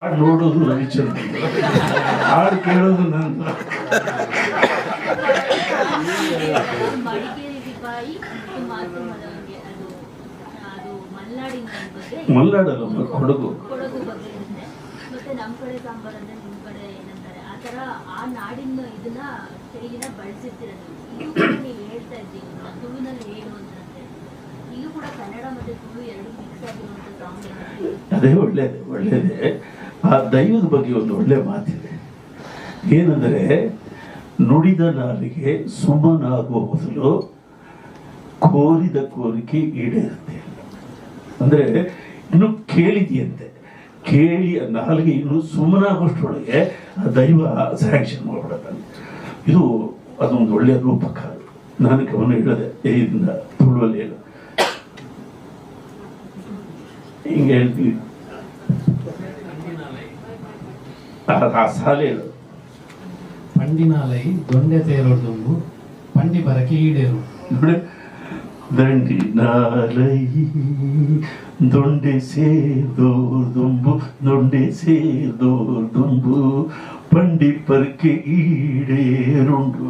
ಹಾಡು ನೋಡೋದು ರವಿಚಂದ್ರ, ಹಾಡು ಕೇಳೋದು ನಂದು. ಮಲ್ನಾಡಲ್ಲ, ಕೊಡಗು. ಮತ್ತೆ ನಮ್ಮ ಕಡೆ ಸಾಂಬಾರ್ ಅಂದ್ರೆ ನಿಮ್ ಕಡೆ ಏನಂತಾರೆ ಆ ತರ ಆ ನಾಡಿನ ಇದನ್ನ ಶೈಲಿನ ಬಳಸಿರ್ತೀರ ನೀವು. ಇದು ಕೂಡ ನೀವು ಹೇಳ್ತಾ ಇದ್ದೀವಿ ತುಳುನಲ್ಲಿ ಹೇಳು ಅಂತಂದ್ರೆ ಇದು ಕೂಡ ಕನ್ನಡ ಮತ್ತೆ ತುಳು ಎರಡು ಮಿಕ್ಸ್ ಆಗಿರುವಂತ ಸಾಂಗ್. ಅದೇ ಒಳ್ಳೇದೇ. ಆ ದೈವದ ಬಗ್ಗೆ ಒಂದು ಒಳ್ಳೆ ಮಾತಿದೆ, ಏನಂದ್ರೆ ನುಡಿದ ನಾಲಿಗೆ ಸುಮ್ಮನಾಗುವ ಮೊದಲು ಕೋರಿದ ಕೋರಿಕೆ ಈಡೇರುತ್ತೆ. ಅಂದ್ರೆ ಇನ್ನು ಕೇಳಿದೆಯಂತೆ, ಕೇಳಿ ನಾಲಿಗೆ ಇನ್ನು ಸುಮ್ಮನಾಗೋಷ್ಟರೊಳಗೆ ಆ ದೈವ ಸ್ಯಾಂಕ್ಷನ್ ಮಾಡ್ಬಿಡತ್ತಾನೆ. ಇದು ಅದೊಂದು ಒಳ್ಳೆಯ ರೂಪಕ. ನಾನು ಗಮನ ಹೇಳಿದೆ ಇದರಿಂದ ತುಳುವಲ್ಲಿ ಹೇಳು ಹಿಂಗೆ ಹೇಳ್ತೀವಿ. ಆ ಸಾಲೆ ಹೇಳು, ಪಂಡಿನಾಲೈ ದೊಂಡೆ ತೇರೋರ್ದುಂಬು ಪಂಡಿ ಬರಕೆ ಈಡೇರು. ನೋಡಿ, ದಂಡಿನಾಲೈ ದೊಂಡೆ ಸೇದೋರ್ದುಂಬು ದೊಂಡೆ ಸೇದೋರ್ದುಂಬು ಪಂಡಿ ಪರಕೆ ಈಡೇರುಂಡು.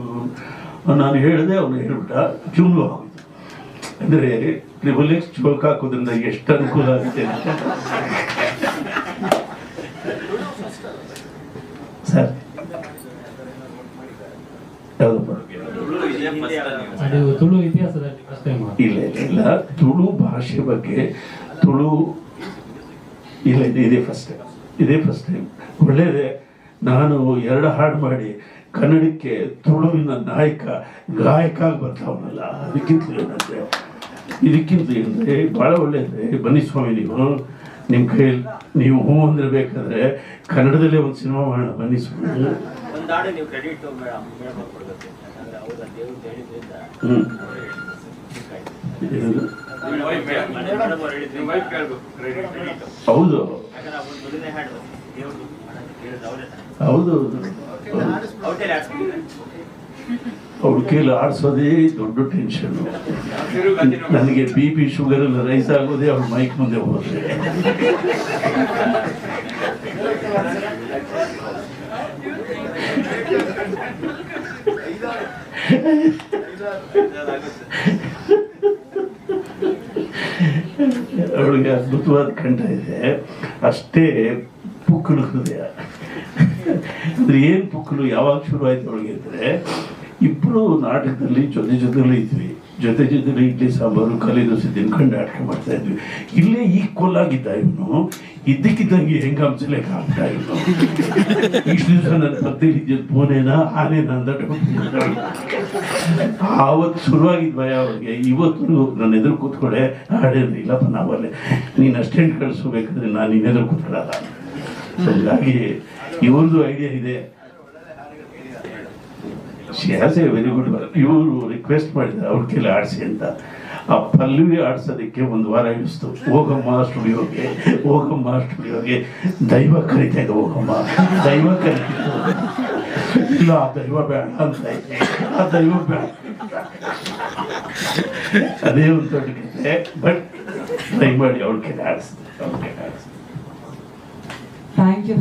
ನಾನು ಹೇಳಿದೆ, ಅವನು ಹೇಳ್ಬಿಟ್ಟ, ಚುಂಬು ಆಗೋದು. ಅಂದರೆ ಟ್ರಿಬಲ್ ಎಕ್ಸ್ ಚೋಕ್ ಹಾಕೋದ್ರಿಂದ ಎಷ್ಟು ಅನುಕೂಲ ಆಗುತ್ತೆ ಅಂತ. ಸರ್ ಯಾವ್ದಪ್ಪ? ಅದು ತುಳು ಇತಿಹಾಸದಲ್ಲಿ ಫಸ್ಟ್ ಟೈಮ್. ಇಲ್ಲ, ತುಳು ಭಾಷೆ ಬಗ್ಗೆ ತುಳು ಇಲ್ಲ, ಇದೇ ಫಸ್ಟ್ ಟೈಮ್. ಒಳ್ಳೇದೇ. ನಾನು 2 ಹಾಡು ಮಾಡಿ ಕನ್ನಡಕ್ಕೆ ತುಳುವಿನ ಗಾಯಕ ಬರ್ತಾವನಲ್ಲ, ಇದಕ್ಕಿಂತ ಏನಂದ್ರೆ ಬಹಳ ಒಳ್ಳೇದ್ರೆ. ಬನ್ನಿ ಸ್ವಾಮಿ, ನಿಮ್ಮ ಕೈಯಲ್ಲಿ ನೀವು ಹೂ ಅಂದ್ರೆ ಬೇಕಾದ್ರೆ ಕನ್ನಡದಲ್ಲೇ ಒಂದು ಸಿನಿಮಾ ಮಾಡೋಣ. ಬನ್ನಿ ಸ್ವಾಮಿ. ಹೌದು, ಅವ್ರ ಕೈಲಿ ಆಡ್ಸೋದೇ ದೊಡ್ಡ ಟೆನ್ಷನ್. ನನಗೆ BP ಶುಗರ್ ಎಲ್ಲ ರೈಸ್ ಆಗೋದೇ ಅವ್ರ ಮೈಕ್ ಮುಂದೆ ಹೋದ್ರೆ. ಅವಳಿಗೆ ಅದ್ಭುತವಾದ ಕಂಠ ಇದೆ, ಅಷ್ಟೇ ಪುಕ್ಕಲು ಹೃದಯ. ಅಂದ್ರೆ ಏನ್ ಪುಕ್ಕಲು ಯಾವಾಗ ಶುರು ಆಯ್ತು ಅವಳಿಗೆ ಅಂದ್ರೆ, ಇಬ್ರು ನಾಟಕದಲ್ಲಿ ಜೊತೆಲಿ ಇದ್ವಿ, ಜೊತೆಲಿ ಇಡ್ಲಿ ಸಾಂಬಾರು ಕಲಿ ದೋಸೆ ತಿನ್ಕೊಂಡು ನಾಟಕ ಮಾಡ್ತಾ ಇದ್ವಿ. ಇಲ್ಲೇ ಈಕ್ವಲ್ ಆಗಿದ್ದ ಇವನು, ಇದ್ದಕ್ಕಿದ್ದಂಗೆ ಹೆಂಗಾಂಸಲೆ ಆಗ್ತಾ ಇವನು. ಇಷ್ಟು ದಿವಸ ನನ್ನ ಪಕ್ಕದಲ್ಲಿ ಪೋನೇನಾ ಆನೇನಾ ಅಂತ ಆವತ್ತು ಶುರುವಾಗಿದ್ ಭಯ ಅವ್ರಿಗೆ. ಇವತ್ತು ನನ್ನ ಎದುರು ಕೂತ್ಕೊಳೆ ಹಾಡೇನು ಇಲ್ಲಪ್ಪ, ನಾವಲ್ಲೇ ನೀನು ಅಷ್ಟೇನು ಕಳಿಸ್ಬೇಕಾದ್ರೆ ನಾನು ನಿನ್ನೆದುರು ಕೂತ್ಕೊಳ್ಳಲ್ಲ. ಹಾಗಾಗಿ ಇವ್ರದ್ದು ಐಡಿಯಾ ಇದೆ. Very good. ಇವರು ರಿಕ್ವೆಸ್ಟ್ ಮಾಡಿದ್ದಾರೆ ಅವ್ರ ಕೈಲಿ ಆಡಿಸಿ ಅಂತ. ಆ ಪಲ್ಲವಿ ಆಡ್ಸೋದಕ್ಕೆ 1 ವಾರ ಹಿಡಿಸ್ತು. ಹೋಗಮ್ಮ ಸ್ಟುಡಿಯೋಗೆ ದೈವ ಕರಿತಾ ಇದೆ. ಹೋಗಮ್ಮ ದೈವ ಕರಿತಿತ್ತು. ಇಲ್ಲ, ಆ ದೈವ ಬೇಡ ಅಂತ ಇದೆ. ಆ ದೈವ ಬೇಡ, ಅದೇ ಒಂದು ದೊಡ್ಡ ಕತೆ. ಬಟ್ ಟ್ರೈ ಮಾಡಿ ಅವ್ರ ಕೈಲಿ ಆಡಿಸ್ತಾರೆ. Thank you.